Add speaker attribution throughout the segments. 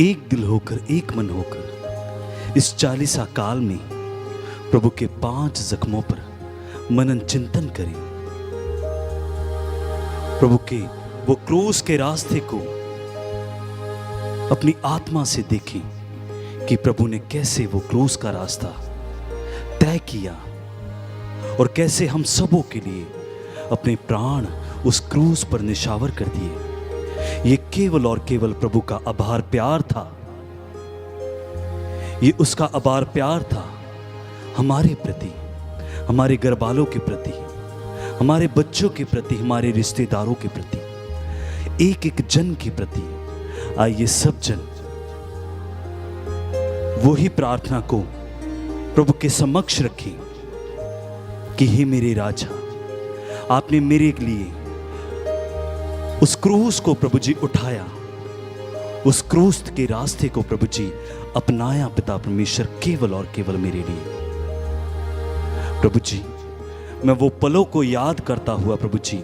Speaker 1: एक दिल होकर, एक मन होकर इस 40 काल में प्रभु के 5 जख्मों पर मनन चिंतन करें। प्रभु के वो क्रूस के रास्ते को अपनी आत्मा से देखें कि प्रभु ने कैसे वो क्रूस का रास्ता तय किया और कैसे हम सबों के लिए अपने प्राण उस क्रूस पर निछावर कर दिए। ये केवल और केवल प्रभु का अपार प्यार था। ये उसका अपार प्यार था हमारे प्रति, हमारे घरवालों के प्रति, हमारे बच्चों के प्रति, हमारे रिश्तेदारों के प्रति, एक एक जन के प्रति। आइए सब जन वही प्रार्थना को प्रभु के समक्ष रखें कि हे मेरे राजा, आपने मेरे लिए उस क्रूस को प्रभु जी उठाया, उस क्रूस के रास्ते को प्रभु जी अपनाया पिता परमेश्वर, केवल और केवल मेरे लिए। प्रभु जी, मैं वो पलों को याद करता हुआ प्रभु जी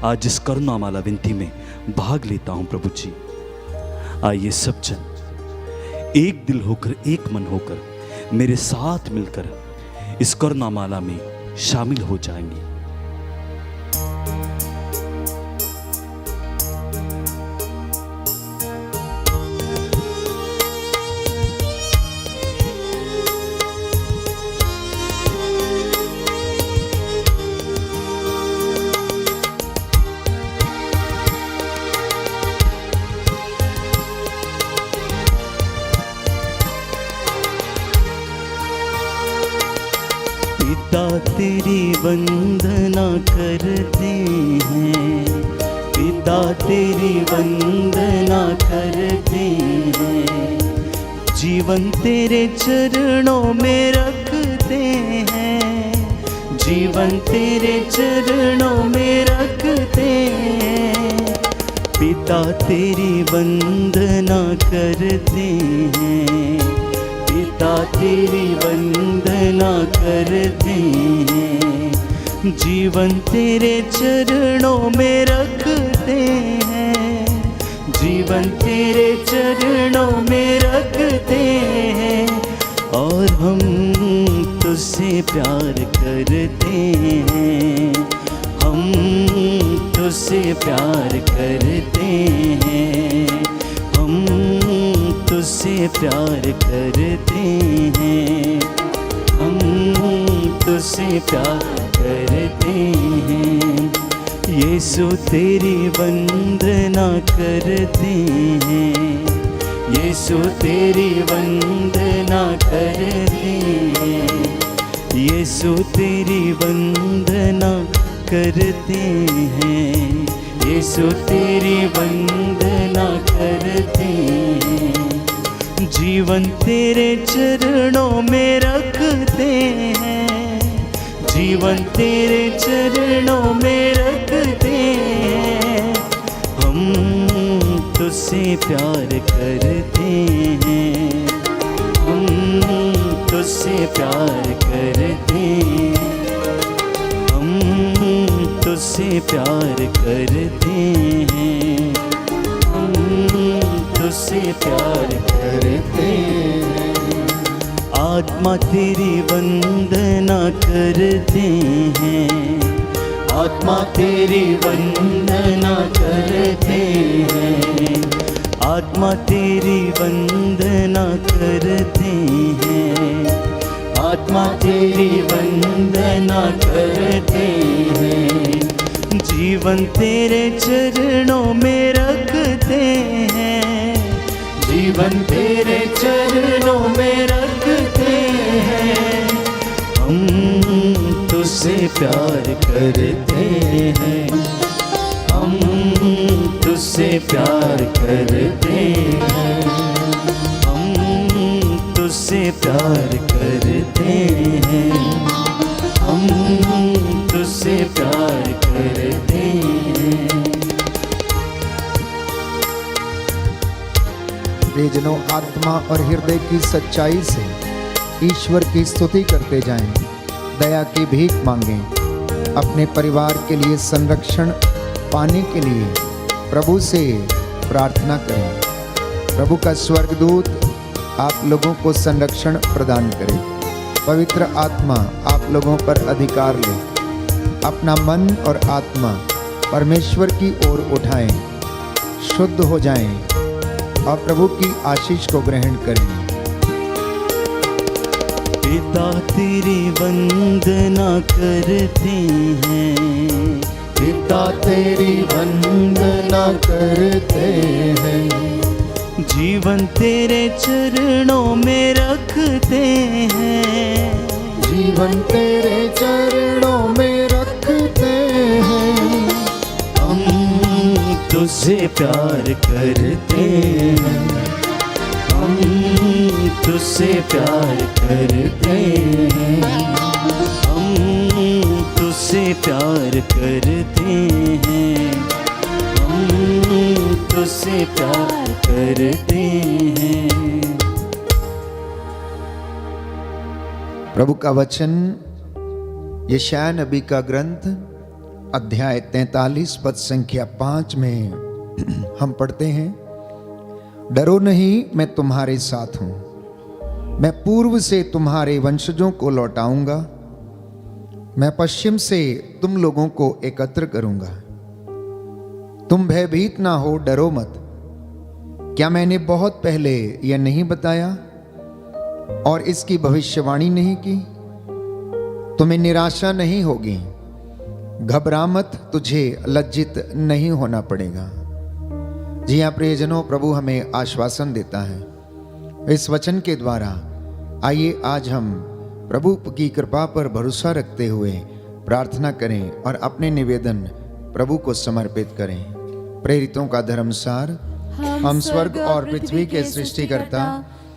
Speaker 1: आज इस करुणा माला विनती में भाग लेता हूं। प्रभु जी, आइए सब जन एक दिल होकर, एक मन होकर मेरे साथ मिलकर इस करुणा माला में शामिल हो जाएंगे। पिता तेरी वंदना करते हैं, पिता तेरी वंदना करते हैं, जीवन तेरे चरणों में रखते हैं, जीवन तेरे चरणों में रखते हैं। पिता तेरी वंदना करते हैं, पिता तेरी वंदना करते हैं, जीवन तेरे चरणों में रखते हैं, जीवन तेरे चरणों में रखते हैं। और हम तुझसे प्यार करते हैं, हम तुझसे प्यार करते हैं, हम तुझसे प्यार करते हैं, हम तुझसे प्यार करते हैं। यीशु तेरी वंदना करते हैं, यीशु तेरी वंदना करते हैं, यीशु तेरी वंदना करते हैं, यीशु तेरी वंदना करते हैं। जीवन तेरे चरणों में रखते हैं, जीवन तेरे चरणों में रखते हैं। हम तुझसे प्यार करते हैं, हम तुझसे प्यार करते हैं, हम तुझसे प्यार करते हैं, हम तुझसे प्यार करते हैं। आत्मा तेरी वंदना करते हैं, आत्मा तेरी वंदना करते हैं, आत्मा तेरी वंदना करते हैं, आत्मा तेरी वंदना करते हैं। जीवन तेरे चरणों में रखते हैं, जीवन तेरे चरणों में रखते हैं। हम तुझसे प्यार करते हैं, हम तुझसे प्यार करते हैं, हम तुझसे प्यार करते हैं, हम तुझसे प्यार करते हैं।
Speaker 2: प्रियजनों, आत्मा और हृदय की सच्चाई से ईश्वर की स्तुति करते जाएं, दया की भीख मांगें, अपने परिवार के लिए संरक्षण पाने के लिए प्रभु से प्रार्थना करें। प्रभु का स्वर्गदूत आप लोगों को संरक्षण प्रदान करे। पवित्र आत्मा आप लोगों पर अधिकार ले। अपना मन और आत्मा परमेश्वर की ओर उठाएं, शुद्ध हो जाएं और प्रभु की आशीष को ग्रहण करें।
Speaker 1: पिता तेरी वंदना करते हैं,
Speaker 2: पिता तेरी वंदना करते हैं,
Speaker 1: जीवन तेरे चरणों में रखते हैं,
Speaker 2: जीवन तेरे चरणों में रखते हैं।
Speaker 1: हम तुझसे प्यार करते हैं, हम तुझसे प्यार करते हैं, हम तुझसे प्यार करते हैं, हम तुझसे प्यार करते हैं।
Speaker 2: प्रभु का वचन यशायाह नबी का ग्रंथ अध्याय 43 पद संख्या 5 में हम पढ़ते हैं, डरो नहीं, मैं तुम्हारे साथ हूं, मैं पूर्व से तुम्हारे वंशजों को लौटाऊंगा, मैं पश्चिम से तुम लोगों को एकत्र करूंगा। तुम भयभीत ना हो, डरो मत। क्या मैंने बहुत पहले यह नहीं बताया और इसकी भविष्यवाणी नहीं की? तुम्हें निराशा नहीं होगी, घबरा मत, तुझे लज्जित नहीं होना पड़ेगा। जी हाँ प्रियजनों, प्रभु हमें आश्वासन देता है इस वचन के द्वारा। आइए आज हम प्रभु की कृपा पर भरोसा रखते हुए प्रार्थना करें और अपने निवेदन प्रभु को समर्पित करें। प्रेरितों का धर्मसार। हम स्वर्ग और पृथ्वी के सृष्टिकर्ता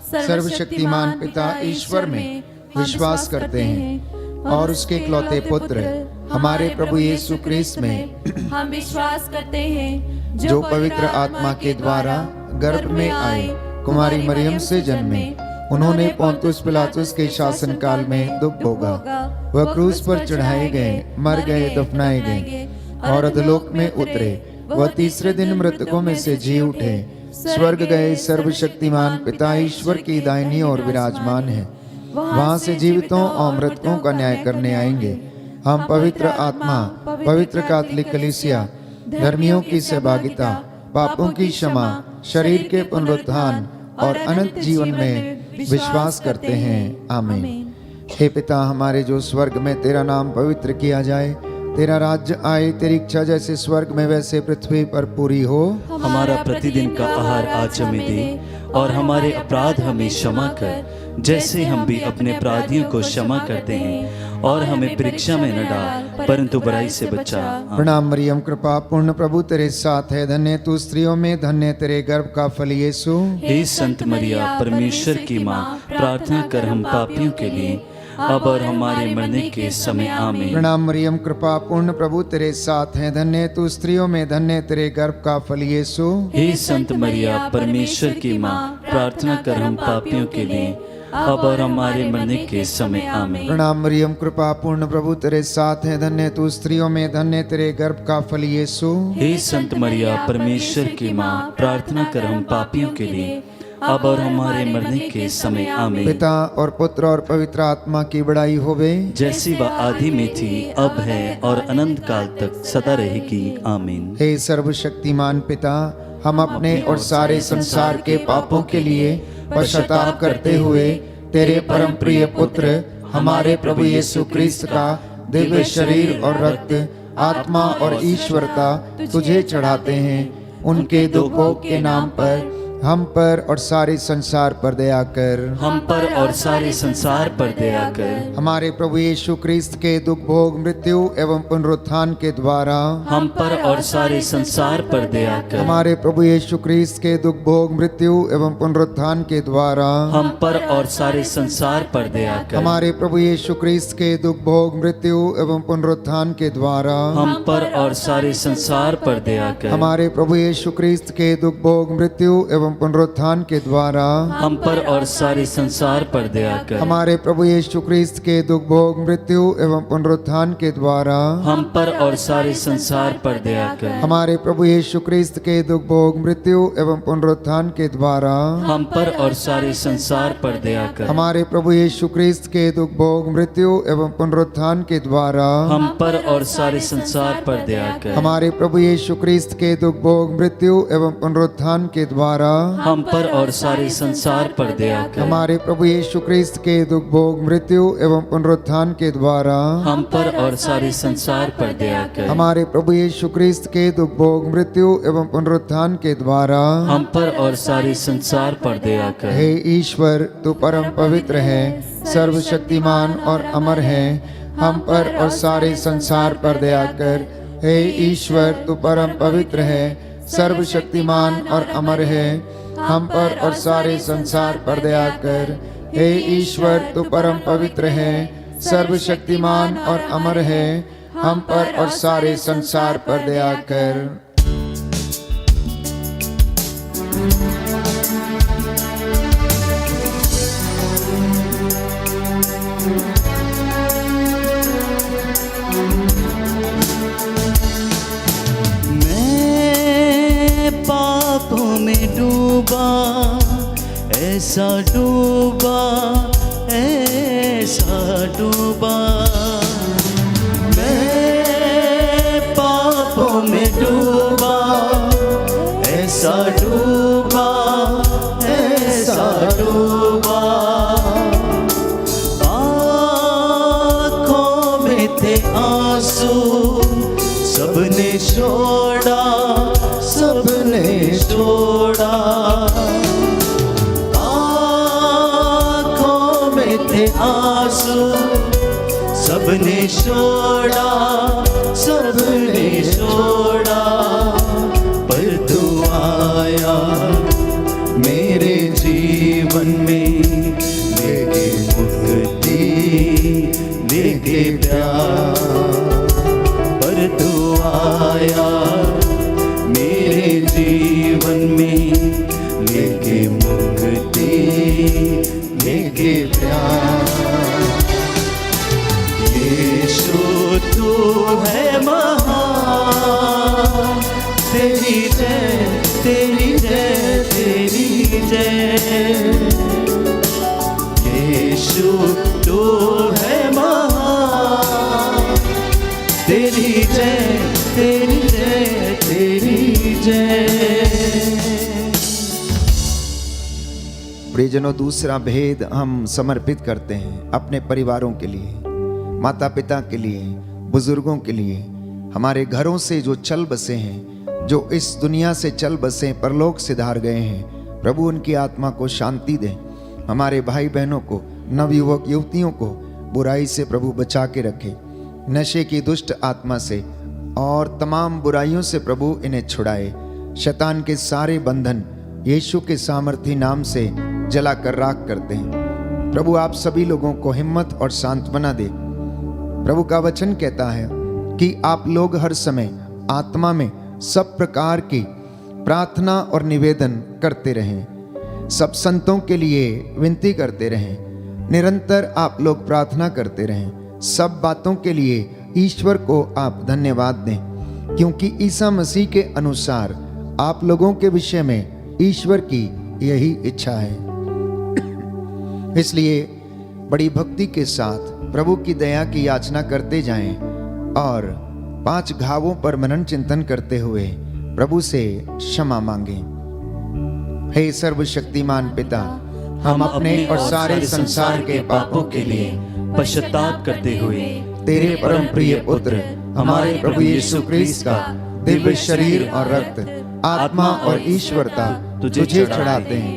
Speaker 2: सर्वशक्तिमान पिता ईश्वर में विश्वास करते हैं और उसके इकलौते पुत्र हमारे प्रभु यीशु क्रिस्त में
Speaker 3: हम विश्वास करते हैं,
Speaker 2: जो पवित्र आत्मा के द्वारा गर्भ में आए, कुमारी मरियम से जन्मे, उन्होंने पोंतुस पिलातुस के शासन काल में दुख भोगा, वह क्रूस पर चढ़ाए गए, मर गए, दफनाए गए और अधोलोक में उतरे, वह तीसरे दिन मृतकों में से जी उठे, स्वर्ग गए, सर्वशक्तिमान पिता ईश्वर की दाहिनी ओर विराजमान है, वहां से जीवितों और मृतकों का न्याय करने आएंगे। हम पवित्र आत्मा, पवित्र कैथोलिक कलीसिया, धर्मियों की सहभागिता, पापों की क्षमा, शरीर के पुनरुत्थान और अनंत जीवन में विश्वास करते हैं। आमीन। हे पिता हमारे जो स्वर्ग में, तेरा नाम पवित्र किया जाए, तेरा राज्य आए, तेरी इच्छा जैसे स्वर्ग में वैसे पृथ्वी पर पूरी हो।
Speaker 1: हमारा प्रतिदिन का आहार आज हमें दे और हमारे अपराध हमें क्षमा कर, जैसे हम भी अपने अपराधियों को क्षमा करते हैं, और हमें परीक्षा में न डाल परंतु बुराई से बचा।
Speaker 2: प्रणाम मरियम, कृपा पूर्ण प्रभु तेरे साथ है, धन्य तू स्त्रियों में, धन्य तेरे गर्भ का फल यीशु।
Speaker 1: हे संत मरिया परमेश्वर की माँ, प्रार्थना कर हम पापियों के लिए अब और हमारे मरने के समय। आमीन।
Speaker 2: प्रणाम मरियम, कृपा पूर्ण प्रभु तेरे साथ है, धन्य तू स्त्रियों में, धन्य तेरे गर्भ का फल यीशु।
Speaker 1: हे संत मरिया परमेश्वर की माँ, प्रार्थना कर हम पापियों के लिए अब और हमारे मरने के समय। आमीन।
Speaker 2: प्रणाम मरियम, कृपा पूर्ण प्रभु तेरे साथ है, धन्य तू स्त्रियों में, धन्य तेरे गर्भ का फल यीशु।
Speaker 1: हे संत मरिया परमेश्वर की माँ, प्रार्थना कर हम पापियों के लिए अब और हमारे मरने के समय। आमीन।
Speaker 2: पिता और पुत्र और पवित्र आत्मा की बड़ाई होवे,
Speaker 1: जैसी वह आदि में थी, अब है और अनंत काल तक सदा रहेगी। आमीन।
Speaker 2: हे सर्वशक्तिमान पिता, हम अपने और सारे संसार के पापों के लिए पश्चाताप करते हुए तेरे परम प्रिय पुत्र हमारे प्रभु यीशु क्रिस्त का दिव्य शरीर और रक्त, आत्मा और ईश्वरता तुझे चढ़ाते हैं। उनके दुखों के नाम पर हम पर और सारे संसार पर दया कर।
Speaker 1: हम पर और सारे संसार पर दया कर।
Speaker 2: हमारे प्रभु यीशु क्रिस्त के दुख भोग, मृत्यु एवं पुनरुत्थान के द्वारा
Speaker 1: हम पर और सारे संसार पर दया कर।
Speaker 2: हमारे प्रभु यीशु क्रिस्त के दुख भोग, मृत्यु एवं पुनरुत्थान के द्वारा
Speaker 1: हम पर और सारे संसार पर दया कर।
Speaker 2: हमारे प्रभु यीशु क्रिस्त के दुख भोग, मृत्यु एवं पुनरुत्थान के द्वारा
Speaker 1: हम पर और सारे संसार पर दया कर।
Speaker 2: हमारे प्रभु यीशु क्रिस्त के दुख भोग, मृत्यु एवं एवं पुनरुत्थान के द्वारा
Speaker 1: हम पर और सारे संसार पर दया कर।
Speaker 2: हमारे प्रभु यीशु क्रिस्त के दुख भोग मृत्यु एवं पुनरुत्थान के द्वारा
Speaker 1: हम पर और सारे संसार पर दया कर।
Speaker 2: हमारे प्रभु यीशु क्रिस्त के दुख भोग मृत्यु एवं पुनरुत्थान के द्वारा
Speaker 1: हम पर और सारे संसार पर दया कर।
Speaker 2: हमारे प्रभु यीशु क्रिस्त के दुख भोग मृत्यु एवं पुनरुत्थान के द्वारा
Speaker 1: हम पर और सारे संसार पर दया कर।
Speaker 2: हमारे प्रभु यीशु क्रिस्त के दुख भोग मृत्यु एवं पुनरुत्थान के द्वारा
Speaker 1: हम पर और सारे संसार पर दया कर।
Speaker 2: हमारे प्रभु यीशु क्रिस्त के दुख भोग मृत्यु एवं पुनरुत्थान के द्वारा
Speaker 1: हम पर और सारे संसार पर दया कर।
Speaker 2: हमारे प्रभु यीशु क्रिस्त के दुख भोग मृत्यु एवं पुनरुत्थान के द्वारा
Speaker 1: हम पर और सारे संसार पर दया कर।
Speaker 2: हे ईश्वर, तू परम पवित्र है, सर्वशक्तिमान और अमर है, हम पर और सारे संसार पर दया कर। हे ईश्वर, तू परम पवित्र है, सर्वशक्तिमान और अमर है, हम पर और सारे संसार पर दया कर। हे ईश्वर, तू परम पवित्र है, सर्वशक्तिमान और अमर है, हम पर और सारे संसार पर दया कर।
Speaker 1: मैं पापों में डूबा, ऐसा डूबा, ऐसा डूबा। मैं पापों में डूबा, ऐसा डूबा, ऐसा डूबा। आँखों में थे आंसू, सबने छोड़ा, सबने छोड़ा। आँखों में थे आंसू, सबने छोड़ा, सबने छोड़ा। पर तू आया मेरे जीवन में, लेके मुक्ति, लेके प्यार। पर तू आया मेरे जीवन में, लेके मुक्ति, लेके प्यार। यीशु तू है महान, तेरी जय, तेरी जय, तेरी जय। यीशु तू है महान, तेरी जय, तेरी जय, तेरी जय।
Speaker 2: प्रियजनों, दूसरा भेद हम समर्पित करते हैं अपने परिवारों के लिए, माता पिता के लिए, बुजुर्गों के लिए, हमारे घरों से जो चल बसे हैं, जो इस दुनिया से चल बसे परलोक सिधार गए हैं। प्रभु उनकी आत्मा को शांति दें। हमारे भाई बहनों को, नवयुवक युवतियों को बुराई से प्रभु बचा के रखे, नशे की दुष्ट आत्मा से और तमाम बुराइयों से प्रभु इन्हें छुड़ाए। शैतान के सारे बंधन यीशु के सामर्थी नाम से जलाकर राख करते हैं। प्रभु आप सभी लोगों को हिम्मत और सांत्वना दे। प्रभु का वचन कहता है कि आप लोग हर समय आत्मा में सब प्रकार की प्रार्थना और निवेदन करते रहें, सब संतों के लिए विनती करते रहें। निरंतर आप लोग प्रार्थना करते रहें। सब बातों के लिए ईश्वर को आप धन्यवाद दें, क्योंकि ईसा मसीह के अनुसार आप लोगों के विषय में ईश्वर की यही इच्छा है। इसलिए बड़ी भक्ति के साथ प्रभु की दया की याचना करते जाएं और 5 घावों पर मनन चिंतन करते हुए प्रभु से क्षमा मांगें। हे सर्वशक्तिमान पिता, हम अपने और सारे संसार के पापों के लिए
Speaker 1: पश्चाताप करते हुए
Speaker 2: तेरे परम प्रिय पुत्र हमारे प्रभु यीशु क्रिस्त का दिव्य शरीर और रक्त, आत्मा और ईश्वरता तुझे चढ़ाते हैं।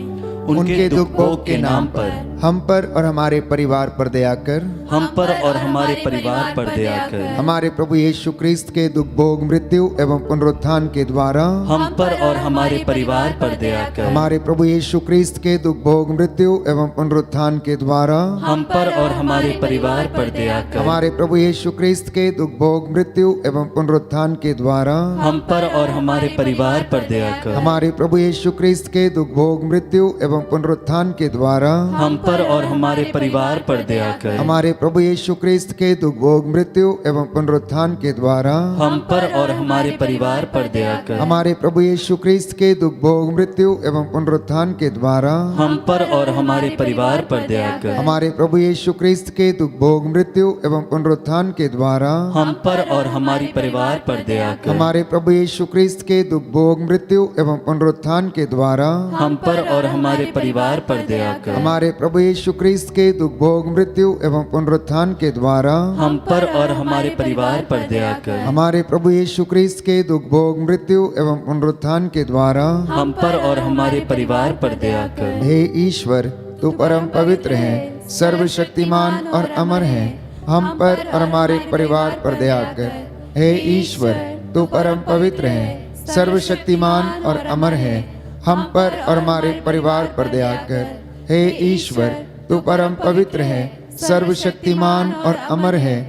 Speaker 2: उनके दुख भोग के नाम पर हम पर और हमारे परिवार पर दया कर।
Speaker 1: हम पर और हमारे परिवार पर दया कर।
Speaker 2: हमारे प्रभु यीशु क्रिस्त के दुख भोग मृत्यु एवं पुनरुत्थान के द्वारा
Speaker 1: हम पर और हमारे परिवार पर दया कर।
Speaker 2: हमारे प्रभु यीशु क्रिस्त के दुख भोग मृत्यु एवं पुनरुत्थान के द्वारा
Speaker 1: हम पर और हमारे परिवार पर दया कर।
Speaker 2: हमारे प्रभु यीशु क्रिस्त के दुख भोग मृत्यु एवं पुनरुत्थान के द्वारा
Speaker 1: हम पर और हमारे परिवार पर दया कर।
Speaker 2: हमारे प्रभु यीशु क्रिस्त के दुख भोग मृत्यु एवं पुनरुत्थान के द्वारा
Speaker 1: हम पर और हमारे परिवार पर दया कर।
Speaker 2: हमारे प्रभु यीशु क्रिस्त के दुख भोग मृत्यु एवं पुनरुत्थान के द्वारा
Speaker 1: हम पर और हमारे परिवार पर दया कर।
Speaker 2: हमारे प्रभु यीशु क्रिस्त के दुख भोग मृत्यु एवं पुनरुत्थान के द्वारा
Speaker 1: हम पर और हमारे परिवार पर दया कर।
Speaker 2: हमारे प्रभु यीशु क्रिस्त के दुख भोग मृत्यु एवं पुनरुत्थान के द्वारा
Speaker 1: हम पर और हमारे परिवार पर दया कर।
Speaker 2: हमारे प्रभु यीशु क्रिस्त के दुख भोग मृत्यु एवं पुनरुत्थान के द्वारा
Speaker 1: हम पर और हमारे परिवार पर दया कर।
Speaker 2: हमारे प्रभु यीशु क्रिस्त के दुख भोग मृत्यु एवं पुनरुत्थान के द्वारा
Speaker 1: हम पर और हमारे परिवार पर दया कर।
Speaker 2: हमारे प्रभु यीशु क्रिस्त के दुख भोग मृत्यु एवं पुनरुत्थान के द्वारा
Speaker 1: हम पर और हमारे परिवार पर दया कर।
Speaker 2: हे ईश्वर, तू परम पवित्र है, सर्वशक्तिमान और अमर है, हम पर और हमारे परिवार पर दया कर। हे ईश्वर, तू परम पवित्र है, सर्वशक्तिमान और अमर है, हम पर और हमारे परिवार पर दया कर। हे ईश्वर, तू परम पवित्र है, सर्वशक्तिमान और अमर है,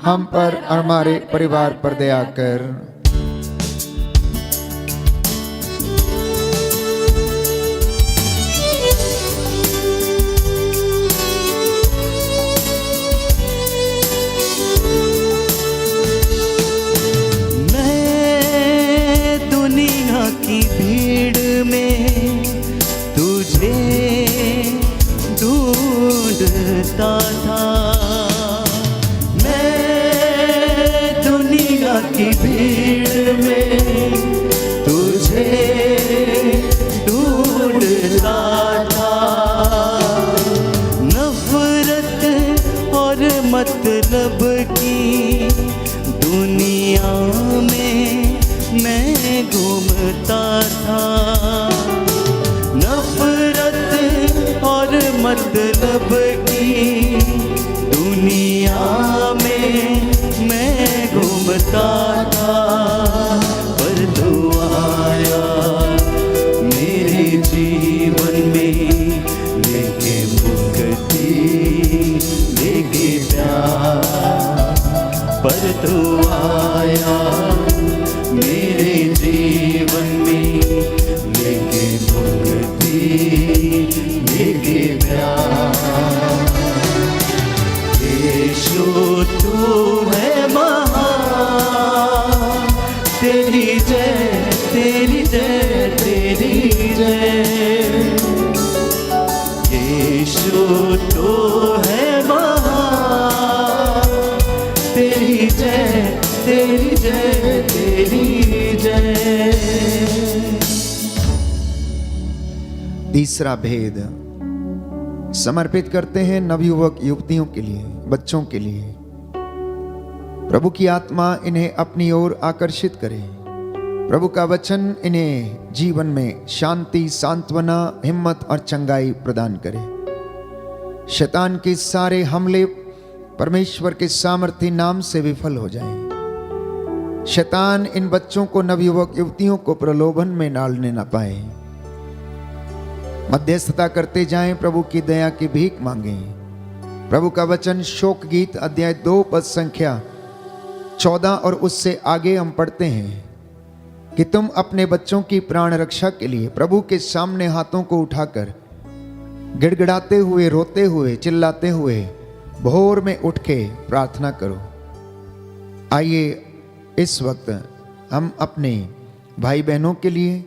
Speaker 2: हम पर और हमारे परिवार पर दया कर।
Speaker 1: मैं दुनिया की भीड़ में तुझे ढूंढता था। मैं दुनिया की भीड़ में तुझे ढूंढता था। नफरत और मतलब की दुनिया में मैं घूमता था। नफरत और मतलब की दुनिया में मैं घूमता था। पर तू आया मेरे जीवन में, लेके मुक्ति लेके प्यार। पर तू आया मेरे जीवन में, लेके मुक्ति लेके प्यार। यीशु तू है महान, तेरी जय तेरी जय तेरी जय। यीशु तू है महान, तेरी जय तेरी जय तेरी जय।
Speaker 2: तीसरा भेद समर्पित करते हैं नवयुवक युवतियों के लिए, बच्चों के लिए। प्रभु की आत्मा इन्हें अपनी ओर आकर्षित करे। प्रभु का वचन इन्हें जीवन में शांति, सांत्वना, हिम्मत और चंगाई प्रदान करे। शैतान के सारे हमले परमेश्वर के सामर्थी नाम से विफल हो जाएं। शैतान इन बच्चों को, नवयुवक युवतियों को प्रलोभन में डालने न पाए। मध्यस्थता करते जाएं, प्रभु की दया की भीख मांगें। प्रभु का वचन शोक गीत अध्याय 2 पद संख्या 14 और उससे आगे हम पढ़ते हैं कि तुम अपने बच्चों की प्राण रक्षा के लिए प्रभु के सामने हाथों को उठाकर गिड़गिड़ाते हुए, रोते हुए, चिल्लाते हुए भोर में उठ के प्रार्थना करो। आइए इस वक्त हम अपने भाई बहनों के लिए,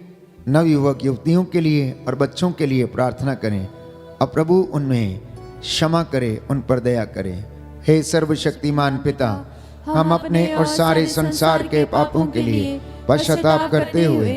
Speaker 2: नवयुवक युवतियों के लिए और बच्चों के लिए प्रार्थना करें और प्रभु उनमें क्षमा करे, उन पर दया करे। हे सर्वशक्तिमान पिता, हम अपने और सारे संसार के पापों के लिए पश्चाताप करते हुए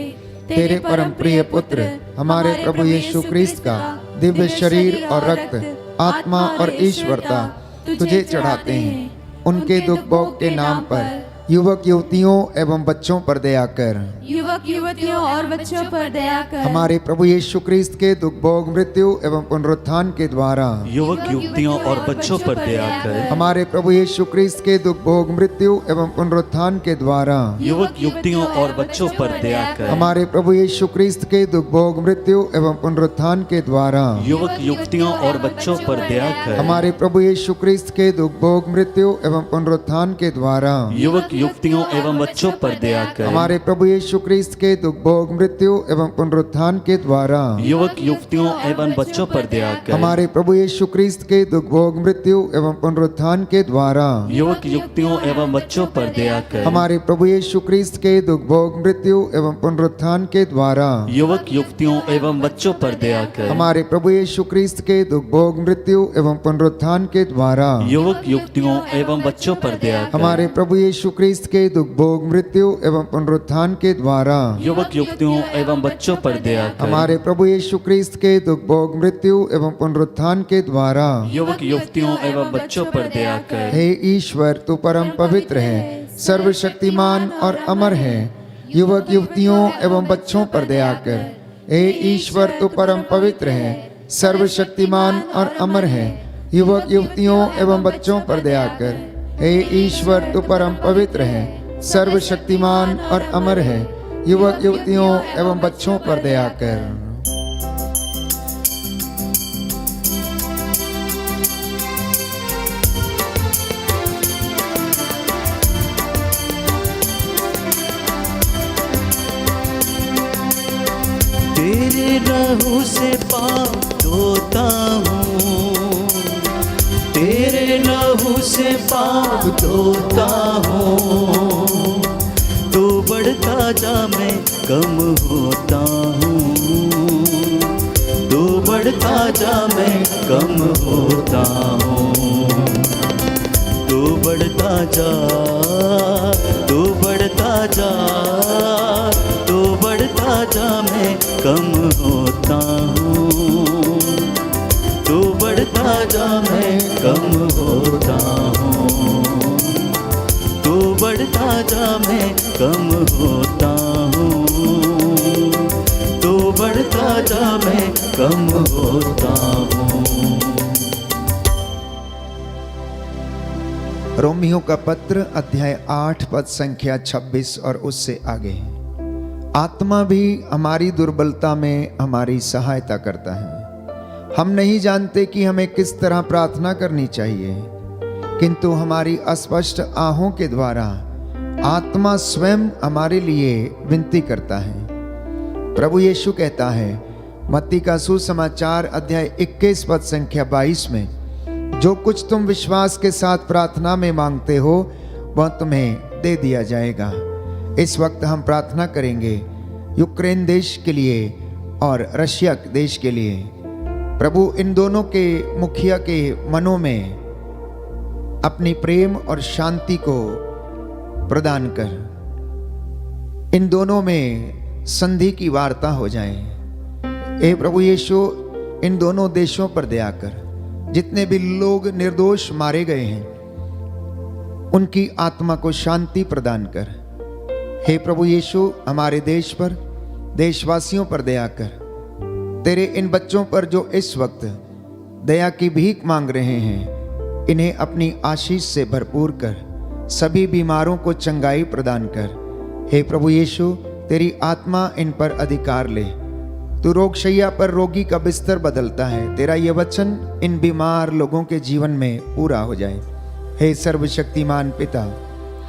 Speaker 2: तेरे परम प्रिय पुत्र हमारे प्रभु यीशु क्रिस्त का दिव्य शरीर और रक्त, आत्मा और ईश्वरता तुझे चढ़ाते हैं। उनके दुख भोग के नाम पर युवक युवतियों एवं बच्चों पर दया कर।
Speaker 3: युवक युवतियों और बच्चों पर दया कर।
Speaker 2: हमारे प्रभु यीशु क्रिस्त के दुख भोग मृत्यु एवं पुनरुत्थान के द्वारा
Speaker 1: युवक युवतियों और बच्चों पर दया कर।
Speaker 2: हमारे प्रभु यीशु क्रिस्त के दुख भोग मृत्यु एवं पुनरुत्थान के द्वारा
Speaker 1: युवक युवतियों और बच्चों पर दया कर।
Speaker 2: हमारे प्रभु यीशु क्रिस्त के दुख भोग मृत्यु एवं पुनरुत्थान के द्वारा
Speaker 1: युवक युवतियों और बच्चों पर दया कर।
Speaker 2: हमारे प्रभु यीशु क्रिस्त के दुख भोग मृत्यु एवं पुनरुत्थान के द्वारा
Speaker 1: युवक युवतियों एवं बच्चों पर दया कर।
Speaker 2: हमारे प्रभु यीशु क्रिस्त के दुख भोग मृत्यु एवं पुनरुत्थान के द्वारा
Speaker 1: युवक युवतियों एवं बच्चों पर दया कर।
Speaker 2: हमारे प्रभु यीशु क्रिस्त के दुख भोग मृत्यु एवं पुनरुत्थान के द्वारा
Speaker 1: युवक युवतियों एवं बच्चों पर दया कर।
Speaker 2: हमारे प्रभु यीशु क्रिस्त के दुख भोग मृत्यु एवं पुनरुत्थान के द्वारा
Speaker 1: युवक युवतियों एवं बच्चों पर दया कर।
Speaker 2: हमारे प्रभु यीशु क्रिस्त के दुख भोग मृत्यु एवं पुनरुत्थान के द्वारा
Speaker 1: युवक युवतियों एवं बच्चों पर दया कर।
Speaker 2: हमारे प्रभु यीशु क्रिस्त के दुख भोग मृत्यु एवं पुनरुत्थान के द्वारा
Speaker 1: युवक युवतियों एवं बच्चों पर दया कर।
Speaker 2: हमारे प्रभु यीशु क्रिस्त के दुख भोग मृत्यु एवं पुनरुत्थान के द्वारा
Speaker 1: युवक युवतियों एवं बच्चों पर दया कर।
Speaker 2: हे ईश्वर, तू परम पवित्र है, सर्वशक्तिमान और अमर है, युवक युवतियों एवं बच्चों पर दया कर। हे ईश्वर, तू परम पवित्र है, सर्वशक्तिमान और अमर है, युवक युवतियों एवं बच्चों पर दया कर। हे ईश्वर, तू परम पवित्र है, सर्वशक्तिमान और अमर है, युवक युवतियों एवं बच्चों पर दया कर।
Speaker 1: तेरे लहू से पाप धोता हूँ, तेरे लहू से पाप धोता हूँ, तू बढ़ता जा मैं कम होता हूँ, तू बढ़ता जा मैं कम होता हूँ, तू बढ़ता जा, तू बढ़ता जा, तू बढ़ता जा मैं कम होता हूँ, तू बढ़ता जा मैं कम होता हूँ, तू बढ़ता जा मैं कम होता हूँ, तू बढ़ता जा मैं कम होता हूँ।
Speaker 2: रोमियो का पत्र अध्याय 8 पद संख्या 26 और उससे आगे। आत्मा भी हमारी दुर्बलता में हमारी सहायता करता है। हम नहीं जानते कि हमें किस तरह प्रार्थना करनी चाहिए, किंतु हमारी अस्पष्ट आहों के द्वारा आत्मा स्वयं हमारे लिए विनती करता है। प्रभु यीशु कहता है मत्ती का सुसमाचार अध्याय 21 पद संख्या 22 में, जो कुछ तुम विश्वास के साथ प्रार्थना में मांगते हो वह तुम्हें दे दिया जाएगा। इस वक्त हम प्रार्थना करेंगे यूक्रेन देश के लिए और रशिया देश के लिए। प्रभु इन दोनों के मुखिया के मनों में अपनी प्रेम और शांति को प्रदान कर, इन दोनों में संधि की वार्ता हो जाए। हे प्रभु यीशु, इन दोनों देशों पर दया कर। जितने भी लोग निर्दोष मारे गए हैं उनकी आत्मा को शांति प्रदान कर। हे प्रभु यीशु, हमारे देश पर, देशवासियों पर दया कर। तेरे इन बच्चों पर जो इस वक्त दया की भीख मांग रहे हैं, इन्हें अपनी आशीष से भरपूर कर। सभी बीमारों को चंगाई प्रदान कर। हे प्रभु यीशु, तेरी आत्मा इन पर अधिकार ले। तू रोगशैया पर रोगी का बिस्तर बदलता है। तेरा ये वचन इन बीमार लोगों के जीवन में पूरा हो जाए। हे सर्वशक्तिमान पिता,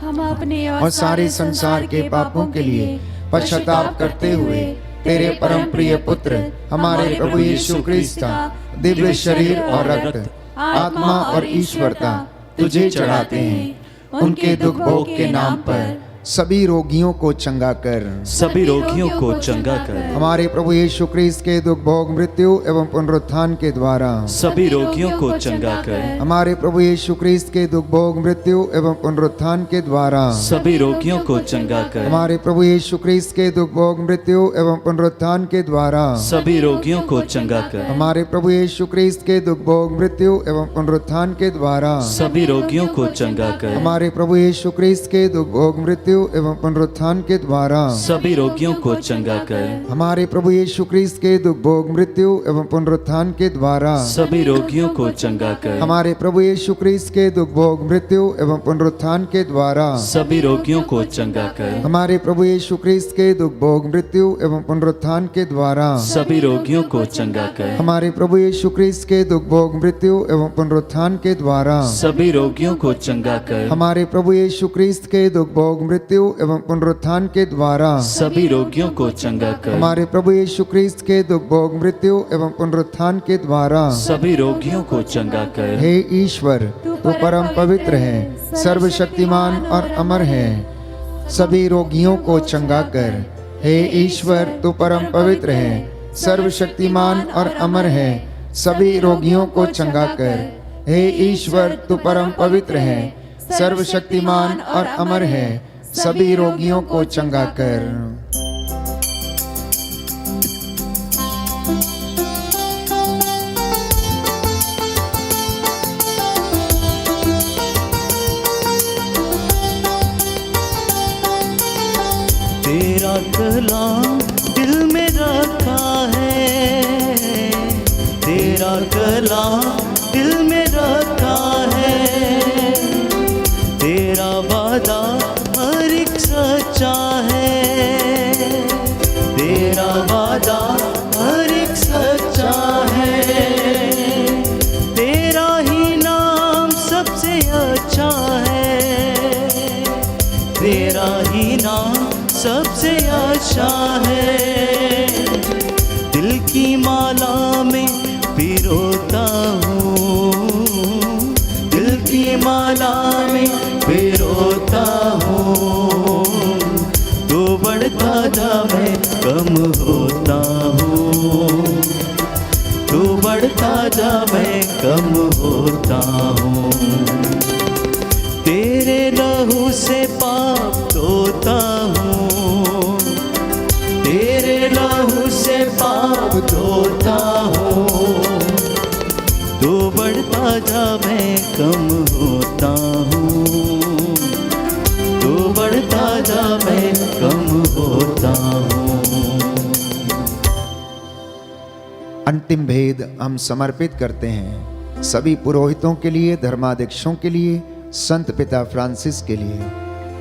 Speaker 3: हम अपने
Speaker 2: और सारे संसार के पापों के लिए पश्चाताप करते हुए तेरे परम प्रिय पुत्र हमारे प्रभु यीशु क्रिस्त का दिव्य शरीर और रक्त, आत्मा और ईश्वरता तुझे चढ़ाते हैं। उनके दुख भोग के नाम पर सभी रोगियों को चंगा कर।
Speaker 1: सभी रोगियों को चंगा कर।
Speaker 2: हमारे प्रभु यीशु क्रिस्त के दुख भोग मृत्यु एवं पुनरुत्थान के द्वारा
Speaker 1: सभी रोगियों को चंगा कर।
Speaker 2: हमारे प्रभु यीशु क्रिस्त के दुख भोग मृत्यु एवं पुनरुत्थान के द्वारा
Speaker 1: सभी रोगियों को चंगा कर।
Speaker 2: हमारे प्रभु यीशु क्रिस्त के दुख भोग मृत्यु एवं पुनरुत्थान के द्वारा
Speaker 1: सभी रोगियों को चंगा कर।
Speaker 2: हमारे प्रभु यीशु क्रिस्त के दुख भोग मृत्यु एवं पुनरुत्थान के द्वारा
Speaker 1: सभी रोगियों को चंगा कर।
Speaker 2: हमारे प्रभु यीशु क्रिस्त के दुख भोग मृत्यु एवं पुनरुत्थान के द्वारा
Speaker 1: सभी रोगियों को चंगा कर।
Speaker 2: हमारे प्रभु यीशु क्रिस्त के दुख भोग मृत्यु एवं पुनरुत्थान के द्वारा
Speaker 1: सभी रोगियों को चंगा कर।
Speaker 2: हमारे प्रभु यीशु क्रिस्त के दुख भोग मृत्यु एवं पुनरुत्थान के द्वारा
Speaker 1: सभी रोगियों को चंगा कर।
Speaker 2: हमारे प्रभु यीशु क्रिस्त के दुख भोग मृत्यु एवं पुनरुत्थान के द्वारा
Speaker 1: सभी रोगियों को चंगा कर।
Speaker 2: हमारे प्रभु यीशु क्रिस्त के दुख भोग मृत्यु एवं पुनरुत्थान के द्वारा
Speaker 1: सभी रोगियों को चंगा कर।
Speaker 2: हमारे प्रभु यीशु क्रिस्त के दुख भोग मृत्यु एवं पुनरुत्थान के द्वारा
Speaker 1: सभी रोगियों को चंगा कर।
Speaker 2: हमारे प्रभु यीशु क्रिस्त के दुख भोग मृत्यु एवं पुनरुत्थान के द्वारा
Speaker 1: सभी रोगियों को चंगा कर।
Speaker 2: हे ईश्वर, तू परम पवित्र है, सर्वशक्तिमान और अमर है, सभी रोगियों को चंगा कर। हे ईश्वर, तू परम पवित्र है, सर्वशक्तिमान और अमर है, सभी रोगियों को चंगा कर। हे ईश्वर, तू परम पवित्र है, सर्वशक्तिमान और अमर है, सभी रोगियों को चंगा कर।
Speaker 1: तेरा कलाम दिल में रखा है, तेरा कलाम दिल में रखा है, तेरा वादा हर एक सच्चा है, तेरा वादा हर एक सच्चा है, तेरा ही नाम सबसे अच्छा है, तेरा ही नाम सबसे अच्छा है। दिल की माला में पिरोता हूँ, दिल की माला में पिरोता हूँ, तो बढ़ता जा मैं कम होता हूँ, तो बढ़ता जा मैं कम होता हूँ। तेरे लहू से पाप धोता हूँ, तेरे लहू से पाप धोता हूँ, तो बढ़ता जा मैं कम होता हूँ, तो बढ़ता जा मैं कम होता हूँ।
Speaker 2: अंतिम भेद हम समर्पित करते हैं सभी पुरोहितों के लिए, धर्माध्यक्षों के लिए, संत पिता फ्रांसिस के लिए।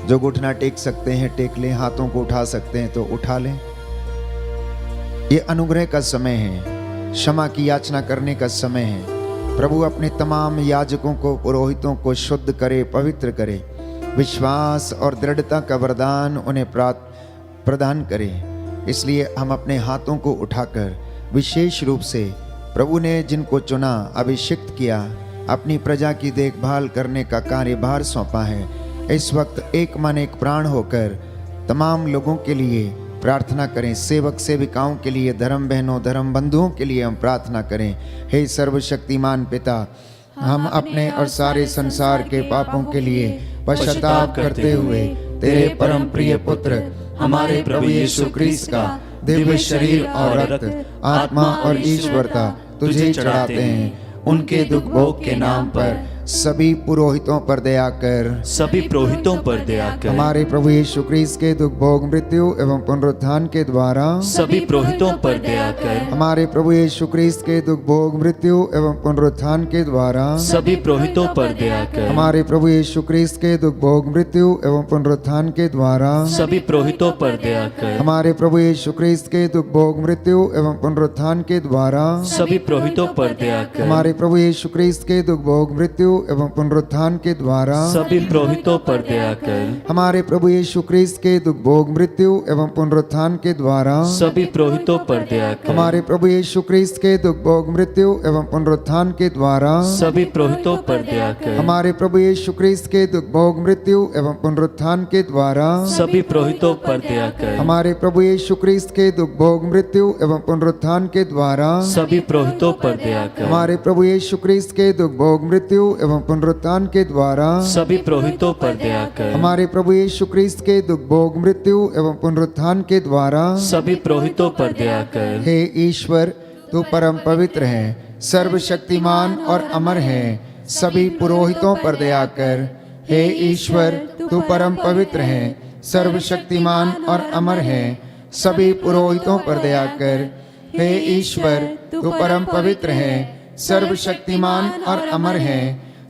Speaker 2: जो घुटना टेक सकते हैं टेक लें, हाथों को उठा सकते हैं तो उठा लें। ये अनुग्रह का समय है, क्षमा की याचना करने का समय है। प्रभु अपने तमाम याजकों को, पुरोहितों को शुद्ध करे, पवित्र करे, विश्वास और दृढ़ता का वरदान उन्हें प्रदान करे। इसलिए हम अपने हाथों को उठाकर विशेष रूप से प्रभु ने जिनको चुना, अभिषिक्त किया, अपनी प्रजा की देखभाल करने का कार्यभार सौंपा है, इस वक्त एक मन एक प्राण होकर तमाम लोगों के लिए प्रार्थना करें। सेवक सेविकाओं के लिए, धर्म बहनों, धर्म बंधुओं के लिए हम प्रार्थना करें। हे सर्वशक्तिमान पिता, हम अपने और सारे संसार के पापों के लिए पश्चाताप करते हुए तेरे परम प्रिय पुत्र हमारे प्रभु यीशु क्रिस्त का दिव्य शरीर और रक्त, आत्मा और ईश्वरता तुझे चढ़ाते हैं। उनके दुख भोग के नाम पर सभी पुरोहितों पर दया कर,
Speaker 1: सभी पुरोहितों पर दया कर।
Speaker 2: हमारे प्रभु यीशु क्रिस्त के दुख भोग मृत्यु एवं पुनरुत्थान के द्वारा
Speaker 1: सभी पुरोहितों पर दया कर।
Speaker 2: हमारे प्रभु यीशु क्रिस्त के दुख भोग मृत्यु एवं पुनरुत्थान के द्वारा
Speaker 1: सभी पुरोहितों पर दया कर।
Speaker 2: हमारे प्रभु यीशु क्रिस्त के दुख भोग मृत्यु एवं पुनरुत्थान के द्वारा
Speaker 1: सभी पुरोहितों पर दया कर।
Speaker 2: हमारे प्रभु यीशु क्रिस्त के दुख भोग मृत्यु एवं पुनरुत्थान के द्वारा
Speaker 1: सभी पुरोहितों पर दया कर।
Speaker 2: हमारे प्रभु यीशु क्रिस्त के दुख भोग मृत्यु एवं पुनरुत्थान के द्वारा
Speaker 1: सभी पुरोहितों पर दया कर।
Speaker 2: हमारे प्रभु यीशु क्रिस्त के दुख भोग मृत्यु एवं पुनरुत्थान के द्वारा
Speaker 1: सभी पुरोहितों पर दया कर।
Speaker 2: हमारे प्रभु यीशु क्रिस्त के दुख भोग मृत्यु एवं पुनरुत्थान के द्वारा
Speaker 1: सभी पुरोहितों पर दया कर।
Speaker 2: हमारे प्रभु यीशु क्रिस्त के दुख भोग मृत्यु एवं पुनरुत्थान के द्वारा
Speaker 1: सभी पुरोहितों पर दया कर।
Speaker 2: हमारे प्रभु यीशु क्रिस्त के दुख भोग मृत्यु एवं पुनरुत्थान के द्वारा
Speaker 1: सभी पुरोहितों पर दया कर।
Speaker 2: हमारे प्रभु यीशु क्रिस्त के दुख भोग मृत्यु एवं पुनरुत्थान के द्वारा
Speaker 1: सभी पुरोहितों पर दया कर।
Speaker 2: हमारे प्रभु यीशु क्रिस्त के दुख भोग मृत्यु एवं पुनरुत्थान के द्वारा
Speaker 1: सभी पुरोहितों पर दया कर।
Speaker 2: हे ईश्वर, तू परम पवित्र है, सर्वशक्तिमान और अमर है, सभी पुरोहितों पर दया कर। हे ईश्वर, तू परम पवित्र है, सर्वशक्तिमान और अमर है, सभी पुरोहितों पर दया कर। हे ईश्वर, तू परम पवित्र है, सर्वशक्तिमान और अमर है,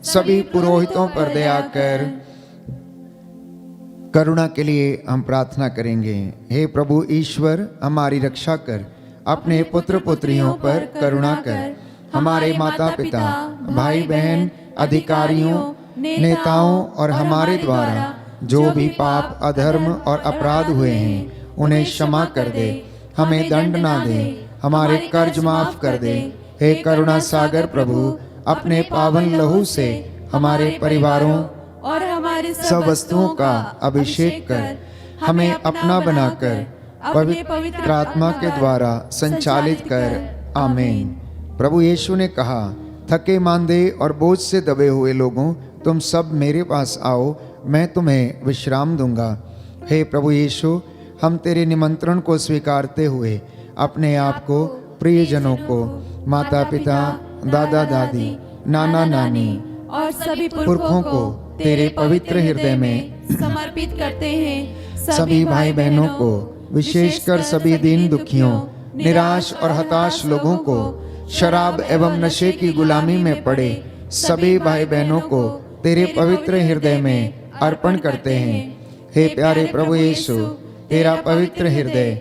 Speaker 2: सभी पुरोहितों पर दया कर। करुणा के लिए हम प्रार्थना करेंगे। हे प्रभु ईश्वर, हमारी रक्षा कर, अपने पुत्र पुत्रियों पर करुणा कर। हमारे माता पिता, भाई बहन, अधिकारियों, नेताओं और हमारे द्वारा जो भी पाप, अधर्म और अपराध हुए हैं उन्हें क्षमा कर दे, हमें दंड ना दे, हमारे कर्ज माफ कर दे। हे करुणा सागर प्रभु, अपने पावन लहू से हमारे परिवारों
Speaker 3: और हमारे
Speaker 2: सब वस्तुओं का अभिषेक कर, हमें अपना बनाकर पवित्र आत्मा के द्वारा संचालित कर। आमीन। प्रभु यीशु ने कहा, थके मांदे और बोझ से दबे हुए लोगों, तुम सब मेरे पास आओ, मैं तुम्हें विश्राम दूंगा। हे प्रभु यीशु, हम तेरे निमंत्रण को स्वीकारते हुए अपने आप को, प्रियजनों को, माता पिता, दादा दादी, नाना नानी
Speaker 3: और सभी
Speaker 2: पुरखों को तेरे पवित्र हृदय में
Speaker 3: समर्पित करते हैं।
Speaker 2: सभी भाई बहनों को, विशेषकर सभी दीन दुखियों, निराश और हताश लोगों को, शराब एवं नशे की गुलामी में पड़े सभी भाई बहनों को तेरे पवित्र हृदय में अर्पण करते हैं। हे प्यारे प्रभु यीशु, तेरा पवित्र हृदय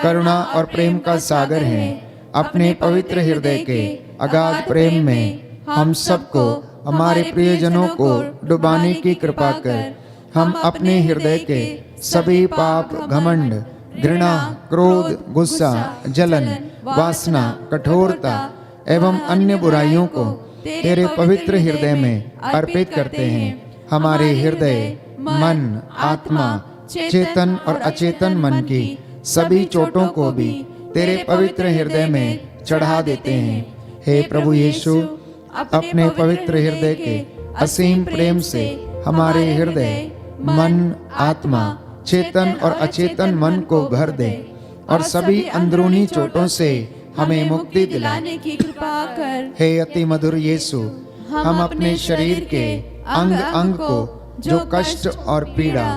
Speaker 2: करुणा और प्रेम का सागर है। अपने पवित्र हृदय के अगाध प्रेम में हम सबको, हमारे प्रियजनों को डुबाने की कृपा कर। हम अपने हृदय के सभी पाप, घमंड, घृणा, क्रोध, गुस्सा, जलन, वासना, कठोरता एवं अन्य बुराइयों को तेरे पवित्र हृदय में अर्पित करते हैं। हमारे हृदय, मन, आत्मा, चेतन और अचेतन मन की सभी चोटों को भी तेरे पवित्र हृदय में चढ़ा देते हैं। हे प्रभु यीशु, अपने पवित्र हृदय के असीम प्रेम से हमारे हृदय, मन, आत्मा, चेतन और अचेतन मन को भर दे और सभी अंदरूनी चोटों से हमें मुक्ति दिलाने
Speaker 3: की कृपा कर।
Speaker 2: हे अति मधुर यीशु, हम अपने शरीर के अंग अंग को जो कष्ट और पीड़ा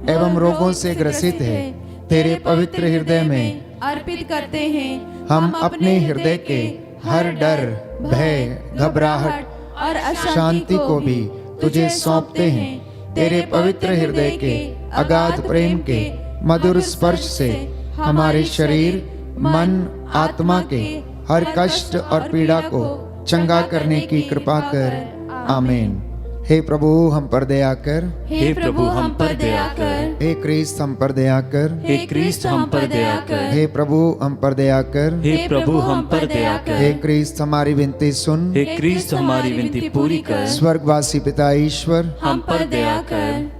Speaker 2: एवं रोगों से ग्रसित है तेरे पवित्र हृदय में
Speaker 3: अर्पित करते हैं।
Speaker 2: हम अपने हृदय के हर डर, भय, घबराहट
Speaker 3: और
Speaker 2: शांति को भी तुझे सौंपते हैं। तेरे पवित्र हृदय के अगाध प्रेम के मधुर स्पर्श से हमारे शरीर, मन, आत्मा के हर कष्ट और पीड़ा को चंगा करने की कृपा कर। आमीन। हे प्रभु, हम पर दया कर।
Speaker 1: हे प्रभु, हम पर दया कर।
Speaker 2: हे क्रिस्त, हम पर दया कर।
Speaker 1: हे क्रिस्त, हम पर दया कर।
Speaker 2: हे प्रभु, हम पर दया कर।
Speaker 1: हे प्रभु, हम पर दया कर।
Speaker 2: हे क्रिस्त, हमारी विनती सुन।
Speaker 1: हे क्रिस्त, हमारी विनती पूरी कर।
Speaker 2: स्वर्गवासी पिता ईश्वर,
Speaker 1: हम पर दया कर।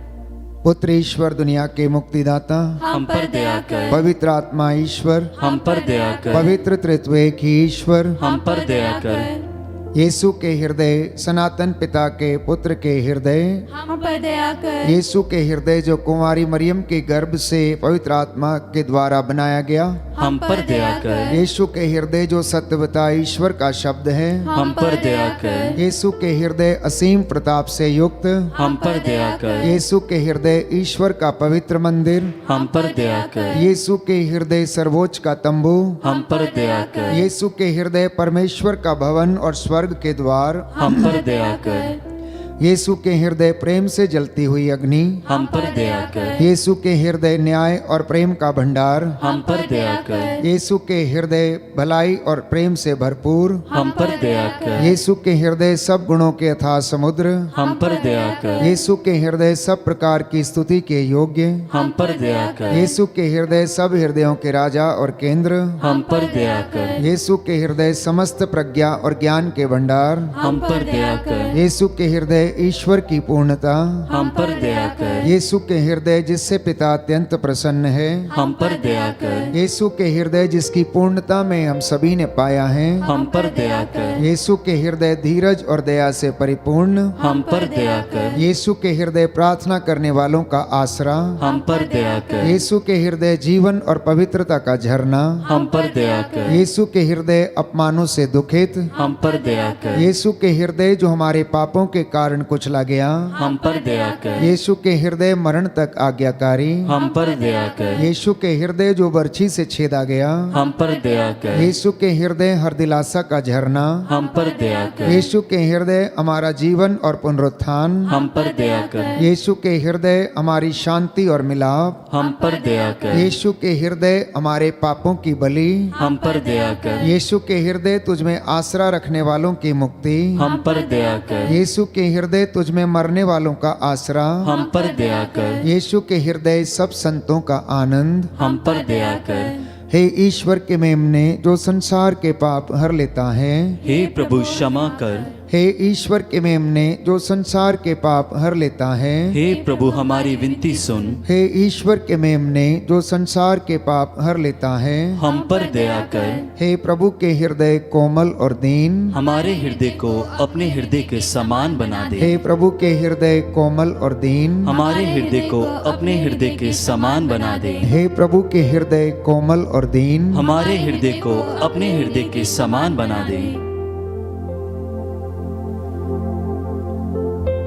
Speaker 2: पुत्र ईश्वर, दुनिया के मुक्तिदाता,
Speaker 1: हम पर दया कर।
Speaker 2: पवित्र आत्मा ईश्वर,
Speaker 1: हम पर दया कर।
Speaker 2: पवित्र त्रित्व एक ही ईश्वर,
Speaker 1: हम पर दया कर।
Speaker 2: यीशु के हृदय, सनातन पिता के पुत्र के हृदय,
Speaker 3: हम पर दया कर।
Speaker 2: यीशु के हृदय जो कुंवारी मरियम के गर्भ से पवित्र आत्मा के द्वारा बनाया गया,
Speaker 1: हम पर दया कर।
Speaker 2: यीशु के हृदय जो सत्यवता ईश्वर का शब्द है,
Speaker 1: हम पर दया कर।
Speaker 2: यीशु के हृदय असीम प्रताप से युक्त,
Speaker 1: हम पर दया कर।
Speaker 2: यीशु के हृदय ईश्वर का पवित्र मंदिर,
Speaker 1: हम पर दया कर।
Speaker 2: यीशु के हृदय सर्वोच्च का तंबू,
Speaker 1: हम पर दया कर।
Speaker 2: यीशु के हृदय परमेश्वर का भवन और स्वर्ग के द्वार,
Speaker 1: हम पर दया कर।
Speaker 2: यीशु के हृदय प्रेम से जलती हुई अग्नि,
Speaker 1: हम पर दया कर।
Speaker 2: यीशु के हृदय न्याय और प्रेम का भंडार,
Speaker 1: हम पर दया कर।
Speaker 2: यीशु के हृदय भलाई और प्रेम से भरपूर,
Speaker 1: हम पर दया कर।
Speaker 2: यीशु के हृदय सब गुणों के अथाह समुद्र,
Speaker 1: हम पर दया कर।
Speaker 2: यीशु के हृदय सब प्रकार की स्तुति के योग्य,
Speaker 1: हम पर दया कर।
Speaker 2: यीशु के हृदय सब हृदयों के राजा और केंद्र,
Speaker 1: हम पर दया कर।
Speaker 2: यीशु के हृदय समस्त प्रज्ञा और ज्ञान के भंडार,
Speaker 1: हम पर दया कर।
Speaker 2: यीशु के हृदय ईश्वर की पूर्णता,
Speaker 1: हम पर दया कर।
Speaker 2: यीशु के हृदय जिससे पिता अत्यंत प्रसन्न है,
Speaker 1: हम पर दया कर।
Speaker 2: यीशु के हृदय जिसकी पूर्णता में हम सभी ने पाया है,
Speaker 1: हम पर दया कर।
Speaker 2: यीशु के हृदय धीरज और दया से परिपूर्ण,
Speaker 1: हम पर दया कर।
Speaker 2: यीशु के हृदय प्रार्थना करने वालों का आसरा,
Speaker 1: हम पर दया कर।
Speaker 2: यीशु के हृदय जीवन और पवित्रता का झरना,
Speaker 1: हम पर दया कर।
Speaker 2: यीशु के हृदय अपमानों से दुखित,
Speaker 1: हम पर दया कर।
Speaker 2: यीशु के हृदय जो हमारे पापों के कारण कुचला गया,
Speaker 1: हम पर दया कर।
Speaker 2: यीशु के हृदय मरण तक आज्ञाकारी,
Speaker 1: हम पर दया कर।
Speaker 2: यीशु के हृदय जो बर्छी से छेदा गया,
Speaker 1: हम पर दया कर।
Speaker 2: यीशु के हृदय हर दिलासा का झरना,
Speaker 1: हम पर दया कर।
Speaker 2: यीशु के हृदय हमारा जीवन और पुनरुत्थान,
Speaker 1: हम पर दया कर।
Speaker 2: यीशु के हृदय हमारी शांति और मिलाप,
Speaker 1: हम पर दया कर।
Speaker 2: यीशु के हृदय हमारे पापों की बलि,
Speaker 1: हम पर दया कर।
Speaker 2: यीशु के हृदय तुझमें आसरा रखने वालों की मुक्ति,
Speaker 1: हम पर दया कर।
Speaker 2: यीशु के हृदय तुझमें मरने वालों का आसरा,
Speaker 1: हम पर दया कर।
Speaker 2: यीशु के हृदय सब संतों का आनंद,
Speaker 1: हम पर दया कर।
Speaker 2: हे ईश्वर के मेमने जो संसार के पाप हर लेता है,
Speaker 1: हे प्रभु क्षमा कर।
Speaker 2: हे ईश्वर के मेमने जो संसार के पाप हर लेता है,
Speaker 1: हे प्रभु हमारी विनती सुन।
Speaker 2: हे ईश्वर के मेमने जो संसार के पाप हर लेता है,
Speaker 1: हम पर दया कर।
Speaker 2: हे प्रभु के हृदय कोमल और दीन,
Speaker 1: हमारे हृदय को अपने हृदय के समान बना दे।
Speaker 2: हे प्रभु के हृदय कोमल और दीन,
Speaker 1: हमारे हृदय को अपने हृदय के समान बना दे।
Speaker 2: हे प्रभु के हृदय कोमल और दीन,
Speaker 1: हमारे हृदय को अपने हृदय के समान बना दे।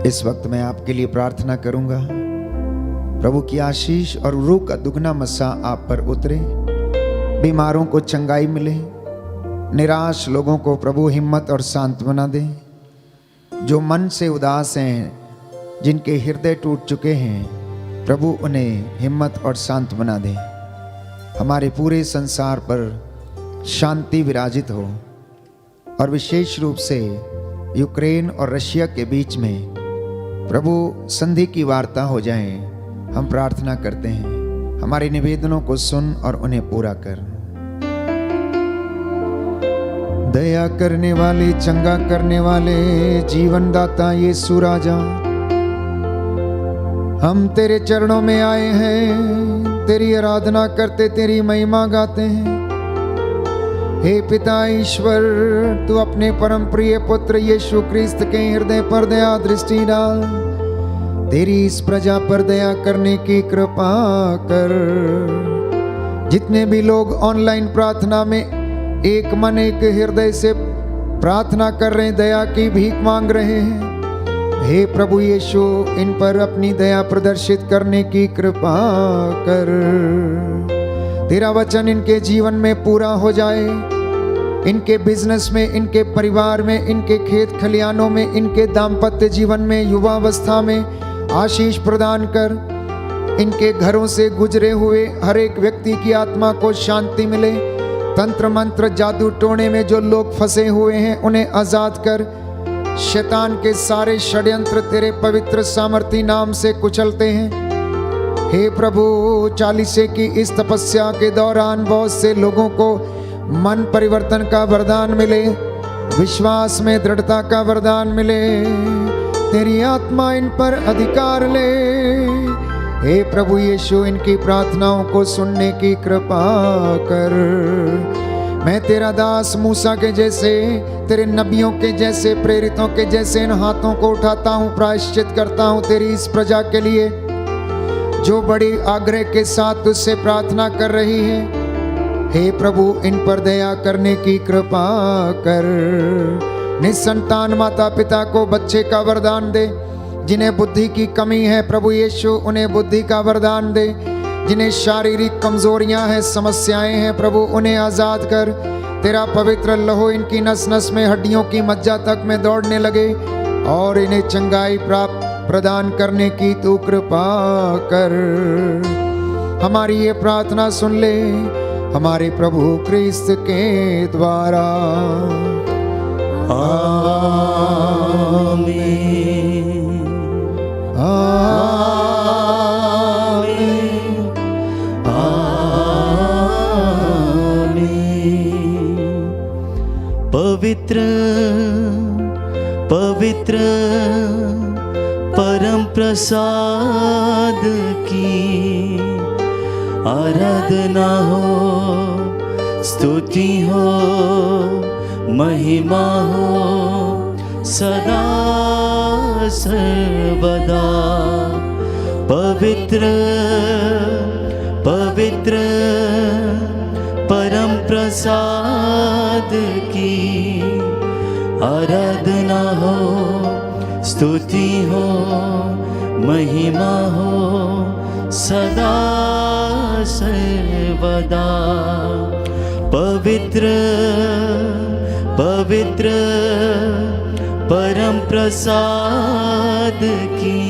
Speaker 2: इस वक्त मैं आपके लिए प्रार्थना करूंगा, प्रभु की आशीष और रूह का दुगना मस्सा आप पर उतरे, बीमारों को चंगाई मिले, निराश लोगों को प्रभु हिम्मत और सांत्वना दे, जो मन से उदास हैं, जिनके हृदय टूट चुके हैं, प्रभु उन्हें हिम्मत और सांत्वना दे। हमारे पूरे संसार पर शांति विराजित हो और विशेष रूप से यूक्रेन और रशिया के बीच में प्रभु संधि की वार्ता हो जाए, हम प्रार्थना करते हैं। हमारे निवेदनों को सुन और उन्हें पूरा कर। दया करने वाले, चंगा करने वाले, जीवन दाता यीशु राजा, हम तेरे चरणों में आए हैं, तेरी आराधना करते, तेरी महिमा गाते हैं। हे पिता ईश्वर, तू अपने परम प्रिय पुत्र यीशु क्रिस्त के हृदय पर दया दृष्टि डाल, तेरी इस प्रजा पर दया करने की कृपा कर। जितने भी लोग ऑनलाइन प्रार्थना में एक मन एक हृदय से प्रार्थना कर रहे हैं, दया की भीख मांग रहे हैं, हे प्रभु यीशु इन पर अपनी दया प्रदर्शित करने की कृपा कर। तेरा वचन इनके जीवन में पूरा हो जाए, इनके बिजनेस में, इनके परिवार में, इनके खेत खलियानों में, इनके दाम्पत्य जीवन में, युवावस्था में आशीष प्रदान कर। इनके घरों से गुजरे हुए हर एक व्यक्ति की आत्मा को शांति मिले। तंत्र मंत्र जादू टोने में जो लोग फंसे हुए हैं उन्हें आजाद कर। शैतान के सारे षड्यंत्र तेरे पवित्र सामर्थी नाम से कुचलते हैं। हे प्रभु, 40 की इस तपस्या के दौरान बहुत से लोगों को मन परिवर्तन का वरदान मिले, विश्वास में दृढ़ता का वरदान मिले। तेरी आत्मा इन पर अधिकार ले। हे प्रभु यीशु, इनकी प्रार्थनाओं को सुनने की कृपा कर। मैं तेरा दास मूसा के जैसे, तेरे नबियों के जैसे, प्रेरितों के जैसे इन हाथों को उठाता हूँ, प्रायश्चित करता हूँ तेरी इस प्रजा के लिए जो बड़ी आग्रह के साथ तुझसे प्रार्थना कर रही है। हे प्रभु, इन पर दया करने की कृपा कर। निसंतान माता पिता को बच्चे का वरदान दे। जिन्हें बुद्धि की कमी है प्रभु यीशु उन्हें बुद्धि का वरदान दे। जिन्हें शारीरिक कमजोरियां हैं, समस्याएं हैं, प्रभु उन्हें आजाद कर। तेरा पवित्र लहू इनकी नस नस में, हड्डियों की मज्जा तक में दौड़ने लगे। और इन्हें चंगाई प्राप्त प्रदान करने की तू कृपा कर। हमारी ये प्रार्थना सुन ले हमारे प्रभु क्रिस्त के द्वारा।
Speaker 1: आमीन।
Speaker 2: आमीन।
Speaker 1: आमीन। पवित्र पवित्र परम प्रसाद की आराधना हो, स्तुति हो, महिमा हो सदा सर्वदा। पवित्र पवित्र परम प्रसाद की आराधना हो, स्तुति हो, महिमा हो सदा सर्वदा। पवित्र पवित्र परम प्रसाद की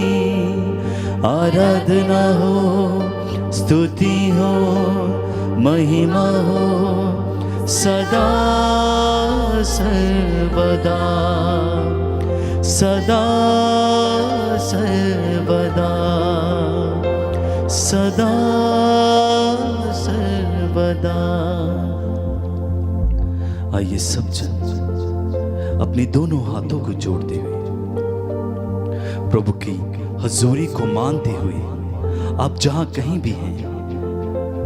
Speaker 1: आराधना हो, स्तुति हो, महिमा हो सदा सर्वदा सदा सर्वदा सदा सर्वदा। आइए सब जन अपने दोनों हाथों को जोड़ते हुए प्रभु की हजूरी को मानते हुए आप जहां कहीं भी हैं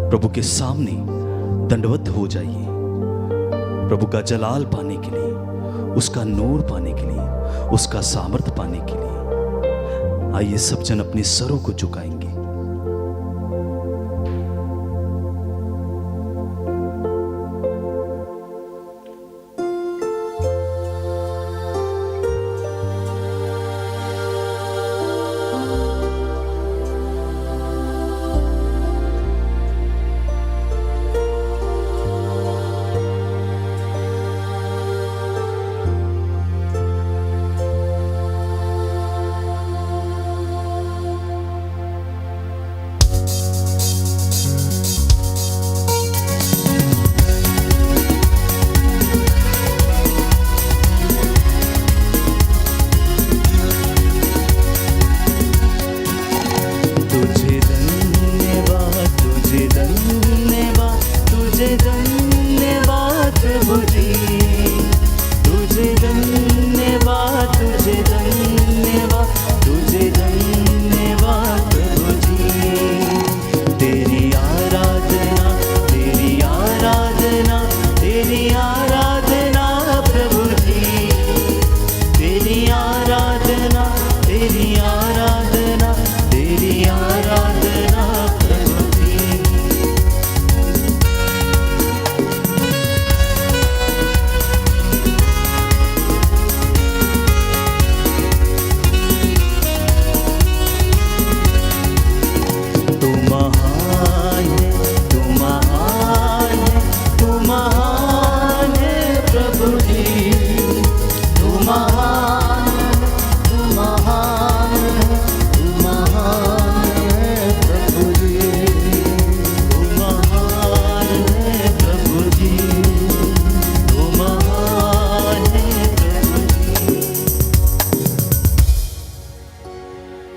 Speaker 1: प्रभु के सामने दंडवत हो जाइए। प्रभु का जलाल पाने के लिए, उसका नूर पाने के लिए, उसका सामर्थ पाने के लिए आइए सब जन अपने सरों को झुकाएंगे।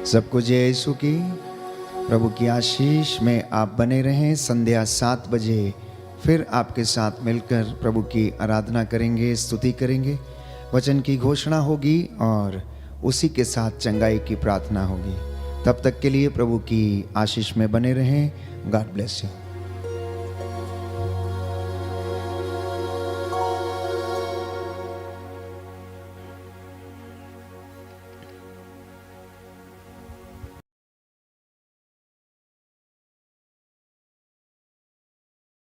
Speaker 2: सबको जय यीशु की। प्रभु की आशीष में आप बने रहें। संध्या 7 बजे फिर आपके साथ मिलकर प्रभु की आराधना करेंगे, स्तुति करेंगे, वचन की घोषणा होगी और उसी के साथ चंगाई की प्रार्थना होगी। तब तक के लिए प्रभु की आशीष में बने रहें। God bless you.